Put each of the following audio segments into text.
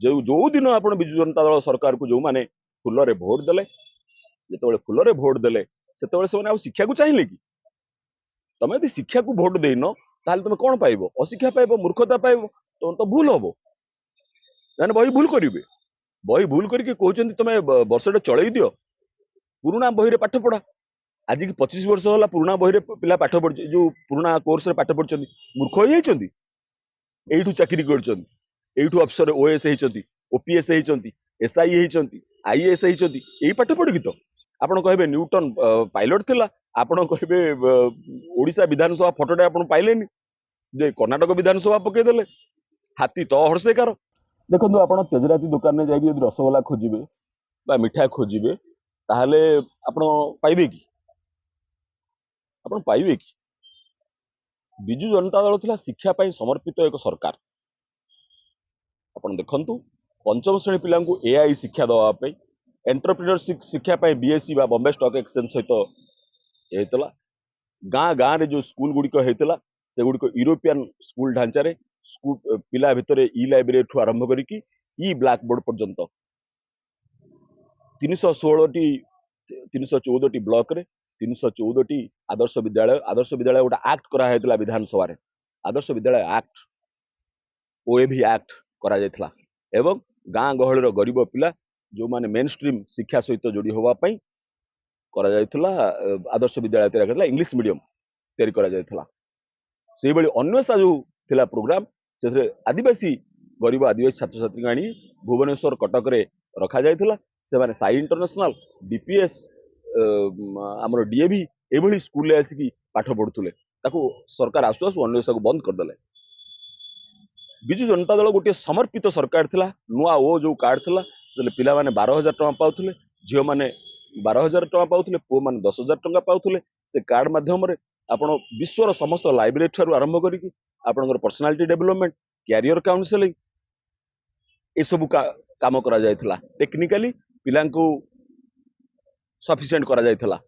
जो दिन आप विजु जनता दल सरकार को जो मैंने फुल भोट देले जो फुल भोट देले से शिक्षा को चाहिए कि तुम यदि शिक्षा को भोट देन ताल तुम कौन पाइब अशिक्षा पाइब मूर्खता पाइब तुम तो भूल हम मैंने बही भूल करेंगे बही भूल करके कहते तुम वर्षटे चल दियो पुराणा बही पाठ पढ़ा आज की 25 वर्ष है पुराणा बही पिला पाठ पढ़ जो पुराणा कोर्स पाठ पढ़ मूर्ख हो जाती एठू चाकरी कर अफसर ओएस होती ओपीएस होती एसआई होती आईएएस होती यही पाठ पढ़ी तो आपड़ कहे न्यूटन पायलट थिला आपड़ कहे ओडिशा विधानसभा फटोटे आप पाइले जे कर्णाटक विधानसभा पकईदे हाथी तो हर्षेकार देखो आप तेजराती दुकान में जाइए रसगोला खोजे मिठा खोजे ताहले आपण पाइबे कि विजु जनता दल थिला शिक्षा पाई समर्पित एक सरकार आपण देखंतु पंचम श्रेणी पिला एआई शिक्षा दवाई एंटरप्रेन्योरशिप शिक्षा पाई बीएससी बा बॉम्बे स्टॉक एक्सचेंज सहित होता गाँ गाँ रे जो स्कूल गुड़िक होता से गुड़िक यूरोपियन स्कूल ढांचा स्कूल पिला भितर ई लाइब्रेरी ठू आरंभ करिकी ई ब्लैक बोर्ड पर्यंत 314 टी ब्लॉक रे 314 टी आदर्श विद्यालय गोटे एक्ट करा विधानसभा रे आदर्श विद्यालय एक्ट ओएवी एक्ट करा जायथला एवं गाँ गहल गरीब पिला जो माने मेन स्ट्रीम शिक्षा सहित जोड़ी होवाई करा जायथला आदर्श विद्यालय तैयार करला इंग्लिश मीडियम तैयारी करा जायथला से बड़ी अन्वेषा जो थिला प्रोग्राम से आदिवासी गरीब आदिवासी छात्र छात्री आनी भुवनेश्वर कटक रे रखा जायथला से माने साई इंटरनेशनल डीपीएस आमर डीएवी एभली स्कूल आसिकी पाठ पढ़ुले ताको सरकार आसु आसु अन्वेषा को बंद करदेले विजु जनता दल गोटे समर्पित सरकार थिला नुआ ओ जो कार्ड थिला से पिला माने 12,000 टका पाउथले झियो माने 12,000 टका पाउथले पो माने 10,000 टका पाउथले से कार्ड माध्यम रे आपण विश्वर समस्त लाइब्रेरी ठारू आरंभ करिकी आपनकर पर्सनालिटी डेवलपमेंट कैरियर काउंसलिंग ए सब काम करा जायथला टेक्निकली पिलांको सफिशिएंट करा जायथला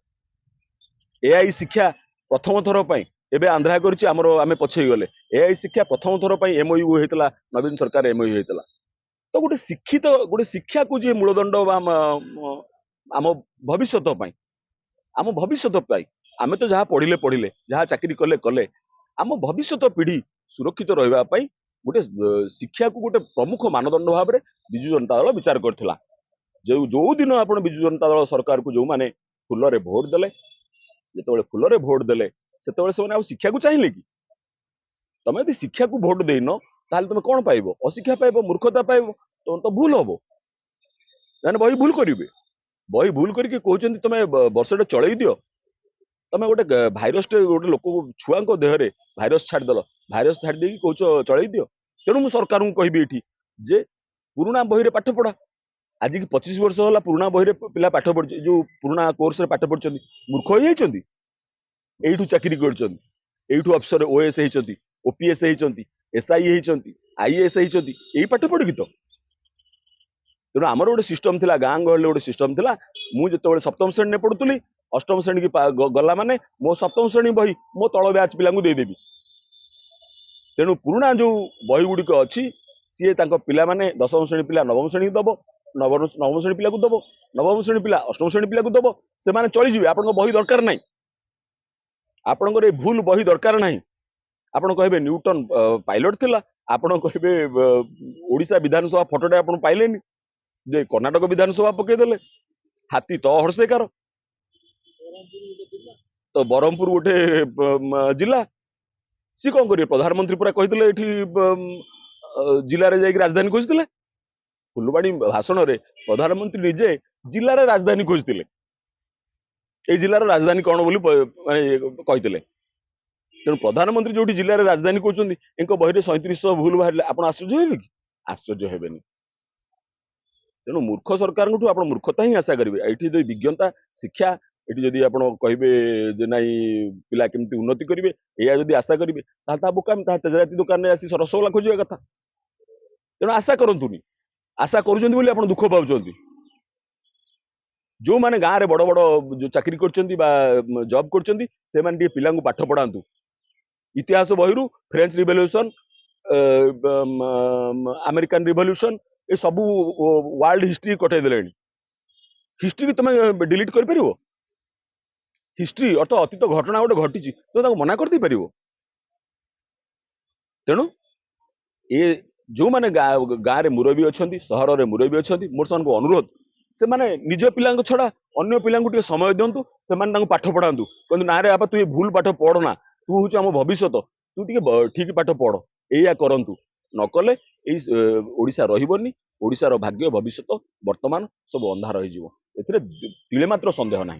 एआई शिक्षा प्रथम थर पई एबे आंध्रा करछि हमर आमे पछै गले एआई शिक्षा प्रथम थर पई एमओयू हेतला नवीन सरकार एमओयू हेतला तो गोटे शिक्षित गोटे शिक्षा को जे मूलदंड आम भविष्य पाई आमे तो जहाँ पढ़िले जहाँ चाकरी कले कले आम भविष्य पीढ़ी सुरक्षित रहिबा पई गोटे शिक्षा को गोटे प्रमुख मानदंड भाव में विजु जनता दल विचार करथिला जो दिन आप विजु जनता दल सरकार को जो माने फुल भोट देले जो फुल भोट देले से शिक्षा को चाहिए कि तुम यदि शिक्षा को भोट देन ताल तुम कौन पाइब अशिक्षा पाइब मूर्खता पाइब तुम तो भूल हम मैंने बही भूल करेंगे बही भूल करके कहते तुम वर्षटे चल दियो तुम गोटे भाईरस गोटे लोक छुआ देहरे भाईरस छाड़देल भाईरस छाड़ी कौच चल दियो तेणु मुझे सरकार को कहि जे पुराणा बही पाठ पढ़ा आज की 25 वर्ष है पुराणा बही पिला पाठ पढ़ जो पुराणा कोर्स पाठ पढ़ मूर्ख हो जाती एठू चाकरी कर अफसर ओएस होती ओपीएस होती एसआई होती आईएएस होती यही पाठ पढ़ी तो तेणु आमर गोटे सिस्टम थिला गाँ गहल गोटे सिस्टम थिला मुझे सप्तम श्रेणी में पढ़ुली अष्टम श्रेणी की गला माने मो सप्तम श्रेणी बही मो तल बैच पिला देदेवी तेणु पुराणा जो बही गुड़िक अच्छी सी पिला माने दशम श्रेणी पिला नवम श्रेणी दब नवम श्रेणी पिला दब नवम श्रेणी पिला अष्टम श्रेणी पिला दब से माने चली जिवे आपन बही दरकार नहीं आपनकर ए भूल बही दरकार नहीं आपन कहे न्यूटन पायलट थिला आपन कहे ओडिशा विधानसभा फटोटे आप पाइले जे कर्णाटक विधानसभा पकईदे हाथी तो हर्षेकार तो बरहमपुर गोटे जिला सी कौन करेंगे प्रधानमंत्री पूरा कही जिले में राजधानी खोजते फुलवाणी भाषण में प्रधानमंत्री निजे जिले में राजधानी खोजते ये जिलार राजधानी कौन बोली कहते तेणु प्रधानमंत्री जो जिले में राजधानी कहते एक बही 3700 भूल बाहर आप आश्चर्य हे कि आश्चर्य हेबेनि तेणु मूर्ख सरकार आप मूर्खता ही आशा करेंगे ये विज्ञता शिक्षा ये जदि आप कहे जे नाई पिला केमती उन्नति करेंगे या जदि आशा करेंगे बोकाम तेजराती दुकान में आसी रसगोला खोजा कथा तेणु आशा करतुनि आशा कर दुख पाँच जो माने गाँव में बड़ बड़ जो चाकरी कर जॉब कर पिला पाठ पढ़ातु इतिहास बही फ्रेंच रिवोल्यूशन अमेरिकन रिवोल्यूशन ए सबू वर्ल्ड हिस्ट्री कटई देले हिस्ट्री की तुम डिलीट कर परिवो हिस्ट्री अर्थ अतीत घटना गोटे घटी तो मना कर दे परिवो तेणु ए जो माने गाँव मुरबी अच्छा सहर में मुरबी अच्छा मोर से अनुरोध से माने निज पिला छड़ा अन्य पिला समय दिंतु से पाठ पढ़ातु कहते ना रे बापा तू ये भूल पाठ पढ़ना तू हूँ आम भविष्य तू ठीक पाठ पढ़ या करतु नकले ओडिशा रही ओडिशार भाग्य भविष्य वर्तमान सब अंधार हो तिले मात्र संदेह ना।